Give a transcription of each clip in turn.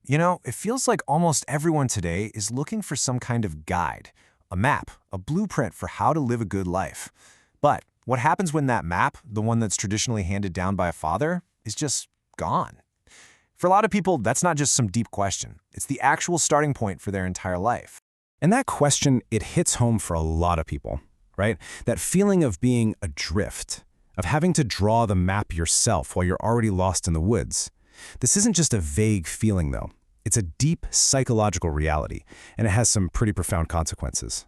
It feels like almost everyone today is looking for some kind of guide, a map, a blueprint for how to live a good life. But what happens when that map, the one that's traditionally handed down by a father, is just gone? For a lot of people, that's not just some deep question. It's the actual starting point for their entire life. And that question, it hits home for a lot of people, right? That feeling of being adrift, of having to draw the map yourself while you're already lost in the woods. This isn't just a vague feeling, though. It's a deep psychological reality, and it has some pretty profound consequences.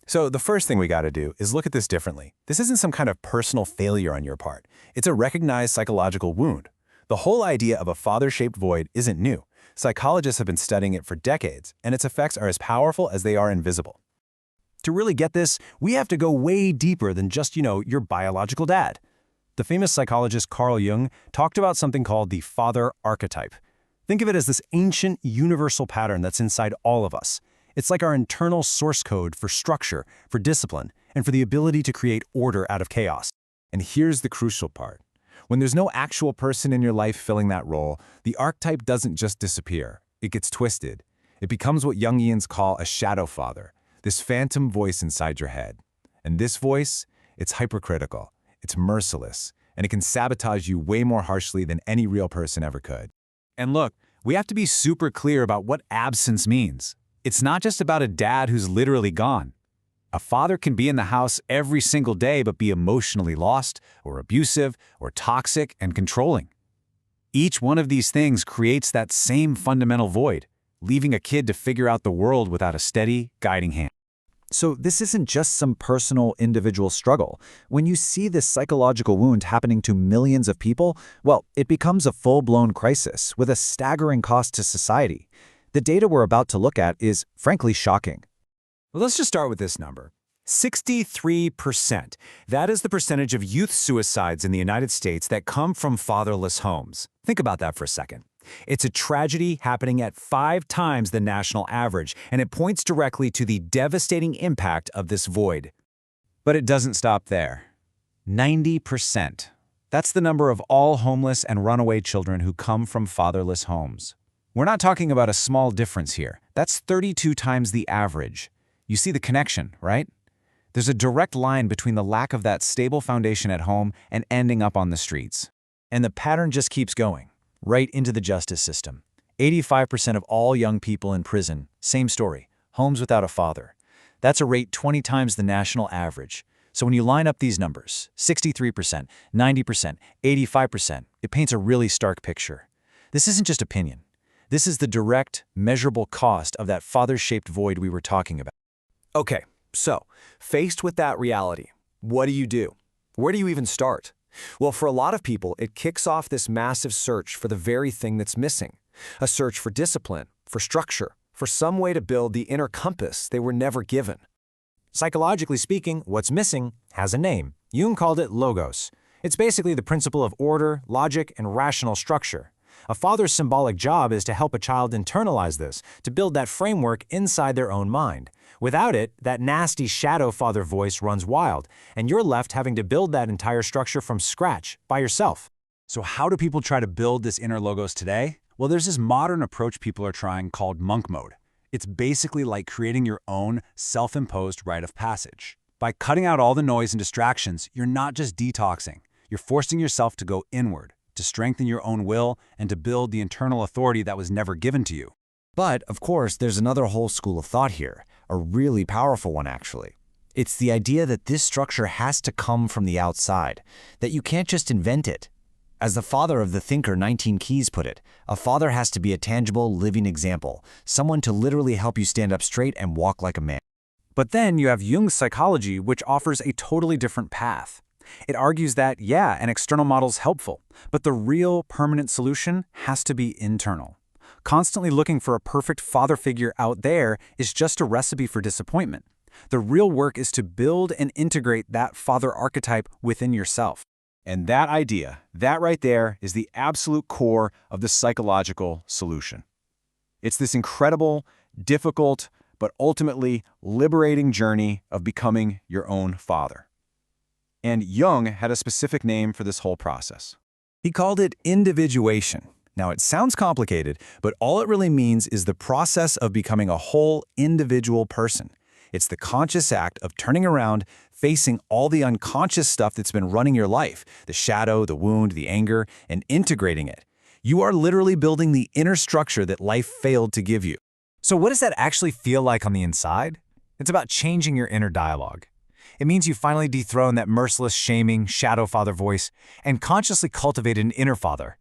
So the first thing we got to do is look at this differently. This isn't some kind of personal failure on your part. It's a recognized psychological wound. The whole idea of a father-shaped void isn't new. Psychologists have been studying it for decades, and its effects are as powerful as they are invisible. To really get this, we have to go way deeper than just, your biological dad. The famous psychologist Carl Jung talked about something called the father archetype. Think of it as this ancient, universal pattern that's inside all of us. It's like our internal source code for structure, for discipline, and for the ability to create order out of chaos. And here's the crucial part. When there's no actual person in your life filling that role, the archetype doesn't just disappear. It gets twisted. It becomes what Jungians call a shadow father, this phantom voice inside your head. And this voice, it's hypercritical, it's merciless, and it can sabotage you way more harshly than any real person ever could. And look, we have to be super clear about what absence means. It's not just about a dad who's literally gone. A father can be in the house every single day but be emotionally lost, or abusive, or toxic and controlling. Each one of these things creates that same fundamental void, leaving a kid to figure out the world without a steady, guiding hand. So this isn't just some personal, individual struggle. When you see this psychological wound happening to millions of people, well, it becomes a full-blown crisis with a staggering cost to society. The data we're about to look at is, frankly, shocking. Well, let's just start with this number. 63%. That is the percentage of youth suicides in the United States that come from fatherless homes. Think about that for a second. It's a tragedy happening at 5 times the national average, and it points directly to the devastating impact of this void. But it doesn't stop there. 90%. That's the number of all homeless and runaway children who come from fatherless homes. We're not talking about a small difference here. That's 32 times the average. You see the connection, right? There's a direct line between the lack of that stable foundation at home and ending up on the streets. And the pattern just keeps going, right into the justice system. 85% of all young people in prison, same story, homes without a father. That's a rate 20 times the national average. So when you line up these numbers, 63%, 90%, 85%, it paints a really stark picture. This isn't just opinion. This is the direct, measurable cost of that father-shaped void we were talking about. Okay, so, faced with that reality, what do? Where do you even start? Well, for a lot of people, it kicks off this massive search for the very thing that's missing. A search for discipline, for structure, for some way to build the inner compass they were never given. Psychologically speaking, what's missing has a name. Jung called it logos. It's basically the principle of order, logic, and rational structure. A father's symbolic job is to help a child internalize this, to build that framework inside their own mind. Without it, that nasty shadow father voice runs wild, and you're left having to build that entire structure from scratch, by yourself. So how do people try to build this inner logos today? Well, there's this modern approach people are trying called monk mode. It's basically like creating your own self-imposed rite of passage. By cutting out all the noise and distractions, you're not just detoxing, you're forcing yourself to go inward, to strengthen your own will and to build the internal authority that was never given to you. But, of course, there's another whole school of thought here, a really powerful one actually. It's the idea that this structure has to come from the outside, that you can't just invent it. As the father of the thinker 19 Keys put it, a father has to be a tangible, living example, someone to literally help you stand up straight and walk like a man. But then you have Jung's psychology, which offers a totally different path. It argues that, yeah, an external model's helpful, but the real permanent solution has to be internal. Constantly looking for a perfect father figure out there is just a recipe for disappointment. The real work is to build and integrate that father archetype within yourself. And that idea, that right there, is the absolute core of the psychological solution. It's this incredible, difficult, but ultimately liberating journey of becoming your own father. And Jung had a specific name for this whole process. He called it individuation. Now, it sounds complicated, but all it really means is the process of becoming a whole individual person. It's the conscious act of turning around, facing all the unconscious stuff that's been running your life, the shadow, the wound, the anger, and integrating it. You are literally building the inner structure that life failed to give you. So what does that actually feel like on the inside? It's about changing your inner dialogue. It means you finally dethrone that merciless, shaming, shadow father voice and consciously cultivate an inner father,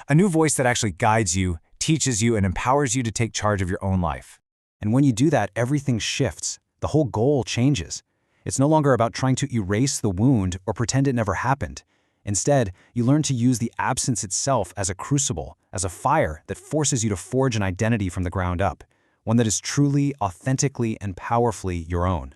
a new voice that actually guides you, teaches you, and empowers you to take charge of your own life. And when you do that, everything shifts. The whole goal changes. It's no longer about trying to erase the wound or pretend it never happened. Instead, you learn to use the absence itself as a crucible, as a fire that forces you to forge an identity from the ground up, one that is truly, authentically, and powerfully your own.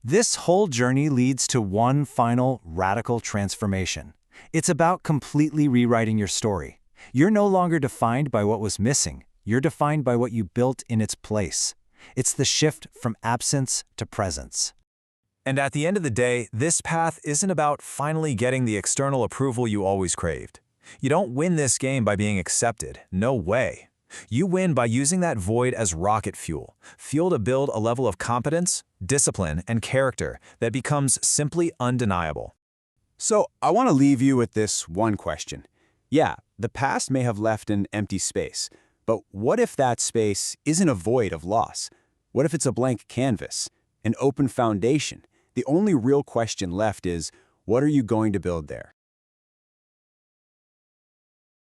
This whole journey leads to one final, radical transformation. It's about completely rewriting your story. You're no longer defined by what was missing. You're defined by what you built in its place. It's the shift from absence to presence. And at the end of the day, this path isn't about finally getting the external approval you always craved. You don't win this game by being accepted. No way. You win by using that void as rocket fuel to build a level of competence, discipline, and character that becomes simply undeniable. So I want to leave you with this one question. Yeah, the past may have left an empty space, but what if that space isn't a void of loss? What if it's a blank canvas, an open foundation? The only real question left is, what are you going to build there?